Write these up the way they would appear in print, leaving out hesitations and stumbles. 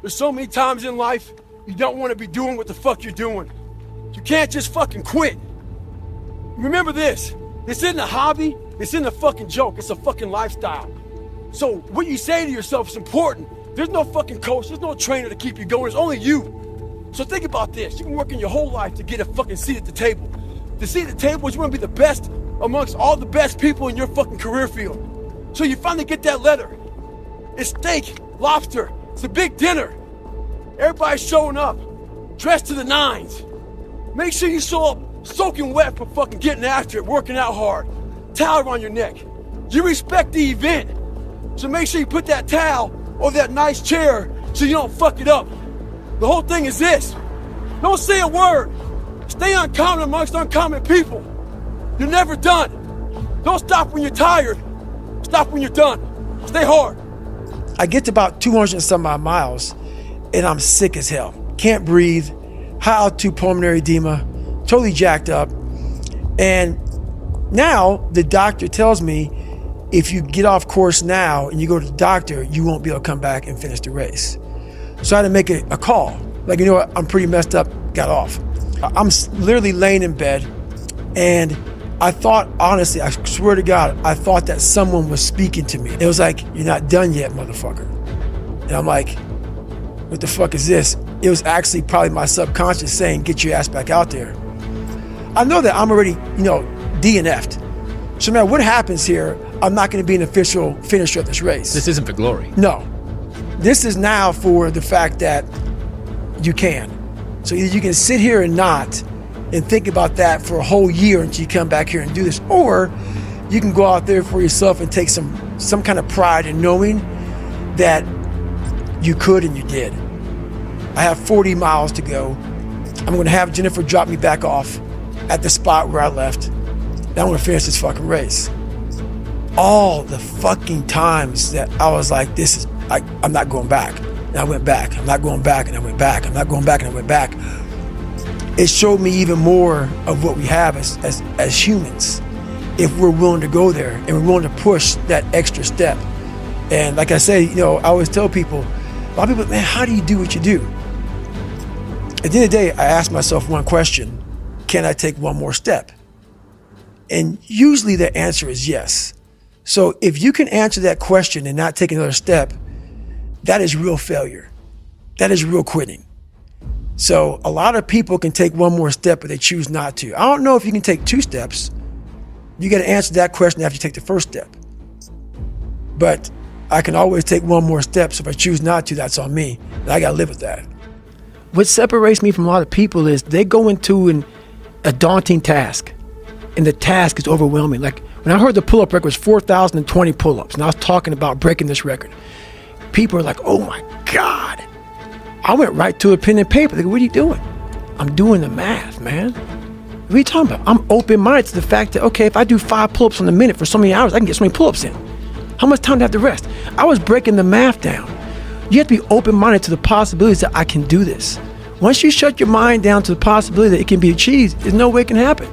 There's so many times in life you don't want to be doing what the fuck you're doing. You can't just fucking quit. Remember this. This isn't a hobby. This isn't a fucking joke. It's a fucking lifestyle. So what you say to yourself is important. There's no fucking coach. There's no trainer to keep you going. It's only you. So think about this. You've been working your whole life to get a fucking seat at the table. The seat at the table is you want to be the best amongst all the best people in your fucking career field. So you finally get that letter. It's steak, lobster. It's a big dinner. Everybody's showing up, dressed to the nines. Make sure you show up soaking wet for fucking getting after it, working out hard. Towel around your neck. You respect the event. So make sure you put that towel over that nice chair so you don't fuck it up. The whole thing is this. Don't say a word. Stay uncommon amongst uncommon people. You're never done. Don't stop when you're tired. Stop when you're done. Stay hard. I get to about 200 and some odd miles and I'm sick as hell. Can't breathe, high altitude pulmonary edema, totally jacked up. And now the doctor tells me if you get off course now and you go to the doctor, you won't be able to come back and finish the race. So I had to make a call. Like, you know what, I'm pretty messed up, got off. I'm literally laying in bed and I thought, honestly, I swear to God, I thought that someone was speaking to me. It was like, you're not done yet, motherfucker. And I'm like, what the fuck is this? It was actually probably my subconscious saying, get your ass back out there. I know that I'm already, DNF'd. So no matter what happens here, I'm not gonna be an official finisher of this race. This isn't for glory. No. This is now for the fact that you can. So either you can sit here and not and think about that for a whole year until you come back here and do this, or you can go out there for yourself and take some kind of pride in knowing that you could and you did. I have 40 miles to go. I'm gonna have Jennifer drop me back off at the spot where I left. Then I'm gonna finish this fucking race. All the fucking times that I was like, I'm not going back. And I went back. I'm not going back, and I went back. I'm not going back, and I went back. It showed me even more of what we have as humans, if we're willing to go there and we're willing to push that extra step. And like I say, I always tell people, a lot of people, man, how do you do what you do? At the end of the day, I ask myself one question: can I take one more step? And usually the answer is yes. So if you can answer that question and not take another step, that is real failure. That is real quitting. So a lot of people can take one more step, but they choose not to. I don't know if you can take 2 steps. You got to answer that question after you take the first step. But I can always take one more step. So if I choose not to, that's on me. And I got to live with that. What separates me from a lot of people is they go into a daunting task, and the task is overwhelming. Like when I heard the pull-up record was 4,020 pull-ups, and I was talking about breaking this record, people are like, oh my God. I went right to a pen and paper. They go, what are you doing? I'm doing the math, man. What are you talking about? I'm open-minded to the fact that, okay, if I do 5 pull-ups in a minute for so many hours, I can get so many pull-ups in. How much time do I have to rest? I was breaking the math down. You have to be open-minded to the possibilities that I can do this. Once you shut your mind down to the possibility that it can be achieved, there's no way it can happen.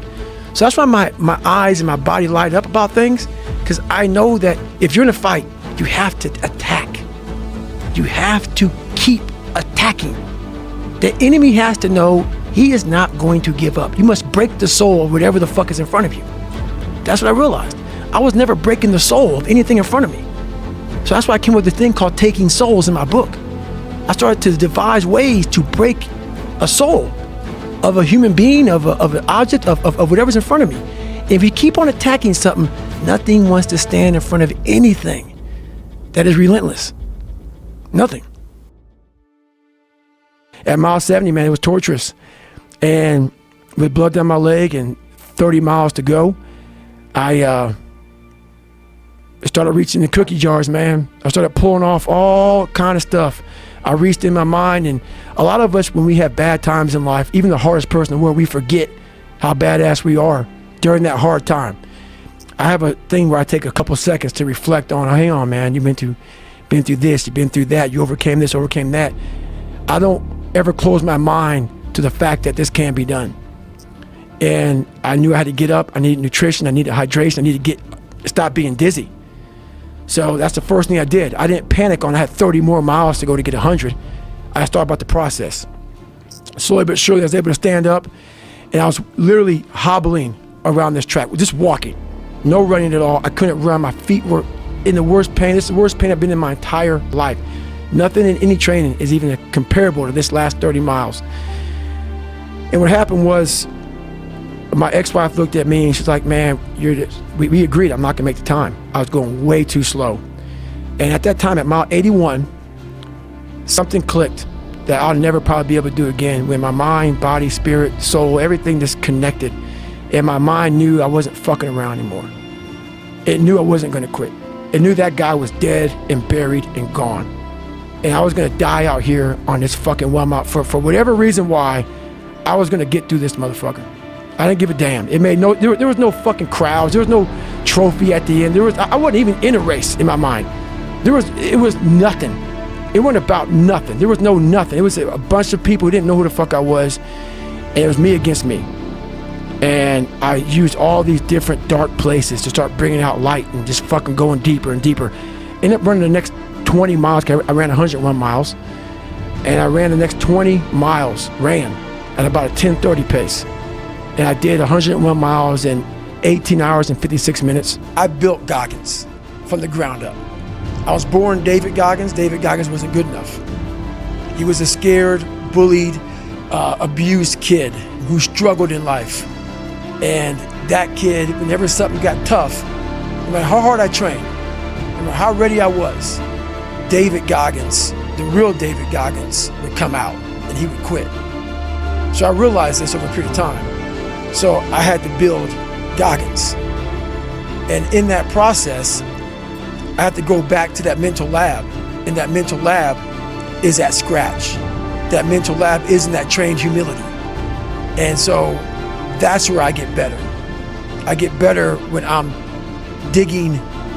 So that's why my eyes and my body light up about things, because I know that if you're in a fight, you have to attack. You have to keep attacking. The enemy has to know he is not going to give up. You must break the soul of whatever the fuck is in front of you. That's what I realized. I was never breaking the soul of anything in front of me. So that's why I came up with the thing called Taking Souls in my book. I started to devise ways to break a soul of a human being, of an object, of whatever's in front of me. And if you keep on attacking something, nothing wants to stand in front of anything that is relentless. Nothing. At mile 70, man, it was torturous. And with blood down my leg and 30 miles to go, I started reaching the cookie jars, man. I started pulling off all kind of stuff. I reached in my mind, and a lot of us, when we have bad times in life, even the hardest person in the world, we forget how badass we are during that hard time. I have a thing where I take a couple seconds to reflect on, hang on, man, you've been through this, you've been through that, you overcame this, overcame that. I don't ever close my mind to the fact that this can be done. And I knew I had to get up. I needed nutrition, I needed hydration, I needed to stop being dizzy. So that's the first thing I did. I didn't panic on I had 30 more miles to go to get 100. I started about the process. Slowly but surely, I was able to stand up, and I was literally hobbling around this track, just walking, no running at all. I couldn't run. My feet were in the worst pain. This is the worst pain I've been in my entire life. Nothing in any training is even comparable to this last 30 miles. And what happened was, my ex-wife looked at me and she's like, man, we agreed I'm not gonna make the time. I was going way too slow. And at that time, at mile 81, something clicked that I'll never probably be able to do again, when my mind, body, spirit, soul, everything just connected. And my mind knew I wasn't fucking around anymore. It knew I wasn't gonna quit. It knew that guy was dead and buried and gone. And I was gonna die out here on this fucking 1 mile. For whatever reason why, I was gonna get through this motherfucker. I didn't give a damn. It made no, there was no fucking crowds. There was no trophy at the end. I wasn't even in a race in my mind. It was nothing. It wasn't about nothing. There was no nothing. It was a bunch of people who didn't know who the fuck I was, and it was me against me. And I used all these different dark places to start bringing out light and just fucking going deeper and deeper. Ended up running the next 20 miles. I ran 101 miles, and I ran the next 20 miles, at about a 10:30 pace. And I did 101 miles in 18 hours and 56 minutes. I built Goggins from the ground up. I was born David Goggins. David Goggins wasn't good enough. He was a scared, bullied, abused kid who struggled in life. And that kid, whenever something got tough, no matter how hard I trained, no matter how ready I was, David Goggins, the real David Goggins, would come out and he would quit. So I realized this over a period of time. So I had to build Goggins. And in that process, I had to go back to that mental lab. And that mental lab is at scratch. That mental lab is in that trained humility. And so that's where I get better. I get better when I'm digging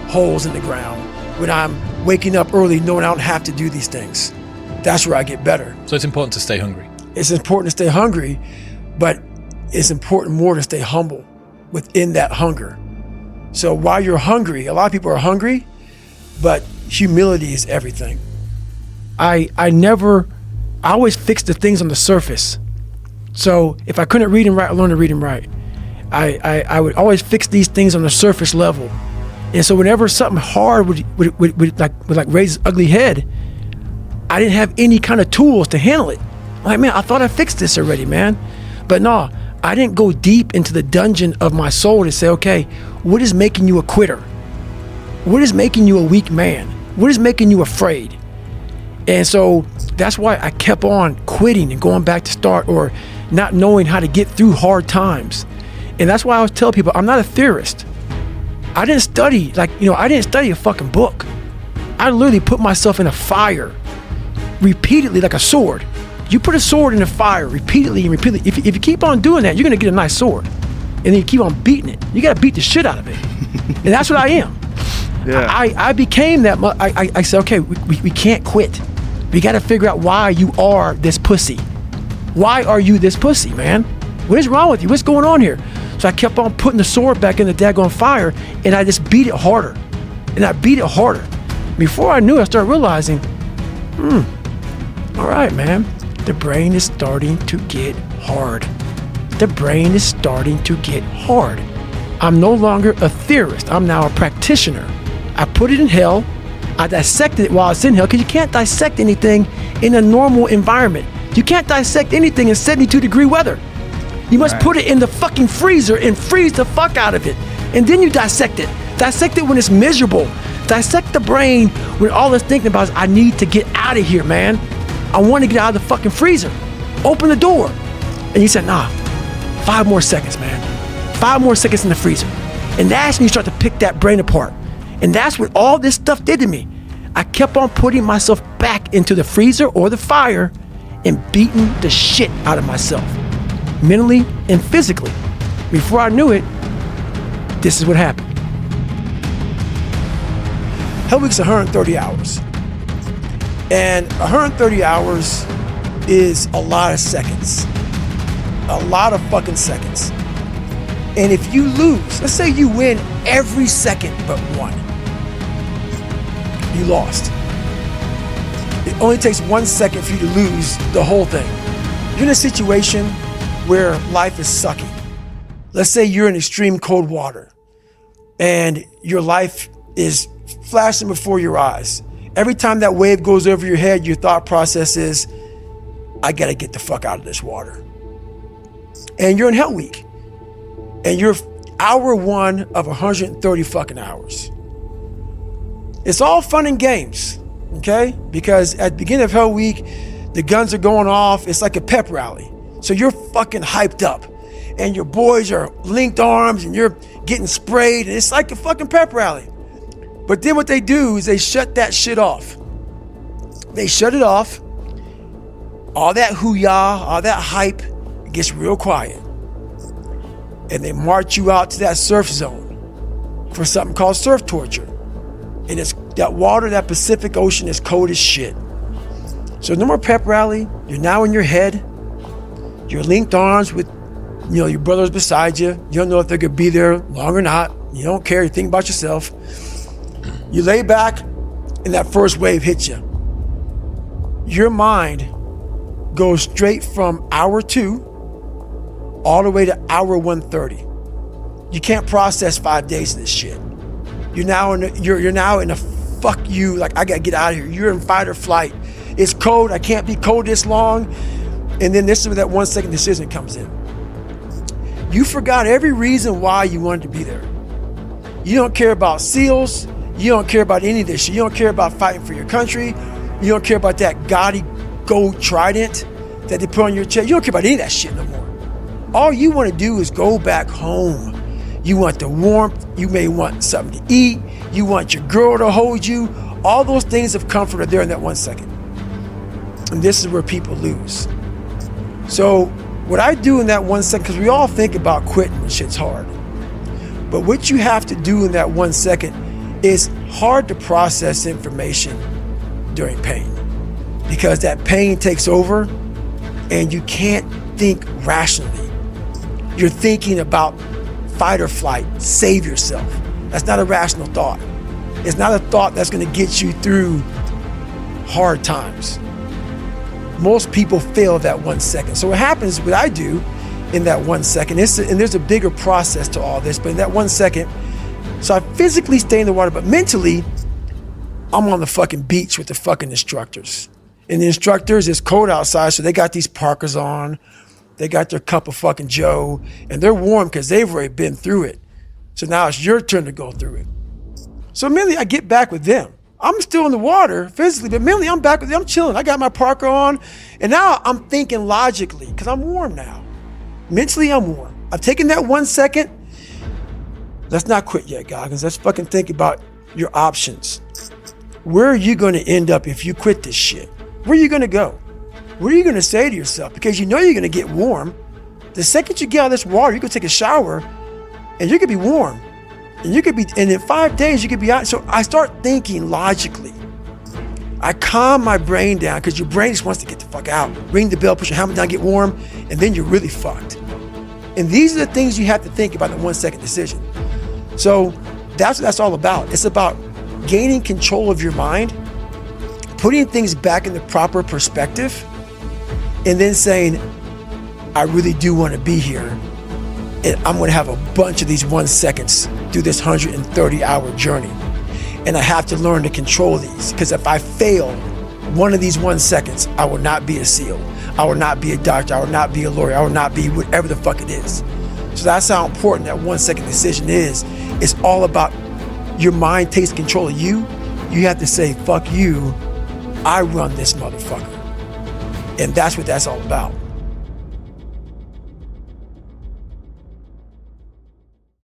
holes in the ground, when I'm waking up early knowing I don't have to do these things. That's where I get better. So it's important to stay hungry. It's important to stay hungry, but it's important more to stay humble within that hunger. So while you're hungry, a lot of people are hungry, but humility is everything. I always fix the things on the surface. So if I couldn't read and write, I learned to read and write. I would always fix these things on the surface level. And so whenever something hard would raise its ugly head, I didn't have any kind of tools to handle it. I'm like, man, I thought I fixed this already, man. But no, I didn't go deep into the dungeon of my soul to say, okay, what is making you a quitter? What is making you a weak man? What is making you afraid? And so that's why I kept on quitting and going back to start, or not knowing how to get through hard times. And that's why I always tell people, I'm not a theorist. I didn't study, I didn't study a fucking book. I literally put myself in a fire repeatedly, like a sword. You put a sword in the fire repeatedly and repeatedly. If you keep on doing that, you're gonna get a nice sword. And then you keep on beating it. You gotta beat the shit out of it. And that's what I am. Yeah. I became that. I said, okay, we can't quit. We gotta figure out why you are this pussy. Why are you this pussy, man? What is wrong with you? What's going on here? So I kept on putting the sword back in the daggone fire, and I just beat it harder. And I beat it harder. Before I knew it, I started realizing, all right, man. The brain is starting to get hard. The brain is starting to get hard. I'm no longer a theorist. I'm now a practitioner. I put it in hell. I dissected it while it's in hell, because you can't dissect anything in a normal environment. You can't dissect anything in 72-degree weather. You must put it in the fucking freezer and freeze the fuck out of it. And then you dissect it. Dissect it when it's miserable. Dissect the brain when all it's thinking about is, I need to get out of here, man. I want to get out of the fucking freezer. Open the door. And you said, nah, 5 more seconds, man. 5 more seconds in the freezer. And that's when you start to pick that brain apart. And that's what all this stuff did to me. I kept on putting myself back into the freezer or the fire and beating the shit out of myself, mentally and physically. Before I knew it, this is what happened. Hell Week's 130 hours. And 130 hours is a lot of seconds. A lot of fucking seconds. And if you lose, let's say you win every second but one, you lost. It only takes 1 second for you to lose the whole thing. You're in a situation where life is sucking. Let's say you're in extreme cold water and your life is flashing before your eyes. Every time that wave goes over your head, your thought process is, I gotta get the fuck out of this water. And you're in Hell Week. And you're hour 1 of 130 fucking hours. It's all fun and games, okay? Because at the beginning of Hell Week, the guns are going off. It's like a pep rally. So you're fucking hyped up. And your boys are linked arms and you're getting sprayed. And it's like a fucking pep rally. But then what they do is they shut that shit off. They shut it off. All that hoo-yah, all that hype, it gets real quiet. And they march you out to that surf zone for something called surf torture. And it's that water, that Pacific Ocean is cold as shit. So no more pep rally. You're now in your head. You're linked arms with, your brothers beside you. You don't know if they're gonna be there long or not. You don't care. You think about yourself. You lay back and that first wave hits you. Your mind goes straight from hour 2 all the way to hour 130. You can't process 5 days of this shit. You're now in a fuck you, like I gotta get out of here. You're in fight or flight. It's cold, I can't be cold this long. And then this is where that 1 second decision comes in. You forgot every reason why you wanted to be there. You don't care about SEALs. You don't care about any of this shit. You don't care about fighting for your country. You don't care about that gaudy gold trident that they put on your chest. You don't care about any of that shit no more. All you want to do is go back home. You want the warmth. You may want something to eat. You want your girl to hold you. All those things of comfort are there in that 1 second. And this is where people lose. So what I do in that 1 second, because we all think about quitting when shit's hard. But what you have to do in that 1 second is hard to process information during pain. Because that pain takes over and you can't think rationally. You're thinking about fight or flight, save yourself. That's not a rational thought. It's not a thought that's going to get you through hard times. Most people fail that 1 second. So what happens, what I do in that 1 second, and there's a bigger process to all this, but in that 1 second, so I physically stay in the water, but mentally, I'm on the fucking beach with the fucking instructors. And the instructors, it's cold outside, so they got these parkas on. They got their cup of fucking Joe, and they're warm because they've already been through it. So now it's your turn to go through it. So mentally, I get back with them. I'm still in the water physically, but mentally, I'm back with them. I'm chilling. I got my parka on, and now I'm thinking logically because I'm warm now. Mentally, I'm warm. I've taken that 1 second. Let's not quit yet, Goggins. Let's fucking think about your options. Where are you going to end up if you quit this shit? Where are you going to go? What are you going to say to yourself? Because you know you're going to get warm. The second you get out of this water, you can take a shower and you could be warm. And in 5 days, you could be out. So I start thinking logically. I calm my brain down because your brain just wants to get the fuck out. Ring the bell, push your helmet down, get warm, and then you're really fucked. And these are the things you have to think about in a 1 second decision. So that's what that's all about. It's about gaining control of your mind, putting things back in the proper perspective, and then saying, I really do want to be here. And I'm going to have a bunch of these 1 seconds through this 130-hour journey. And I have to learn to control these, because if I fail one of these 1 seconds, I will not be a SEAL. I will not be a doctor. I will not be a lawyer. I will not be whatever the fuck it is. So that's how important that 1 second decision is. It's all about your mind takes control of you. You have to say, fuck you. I run this motherfucker. And that's what that's all about.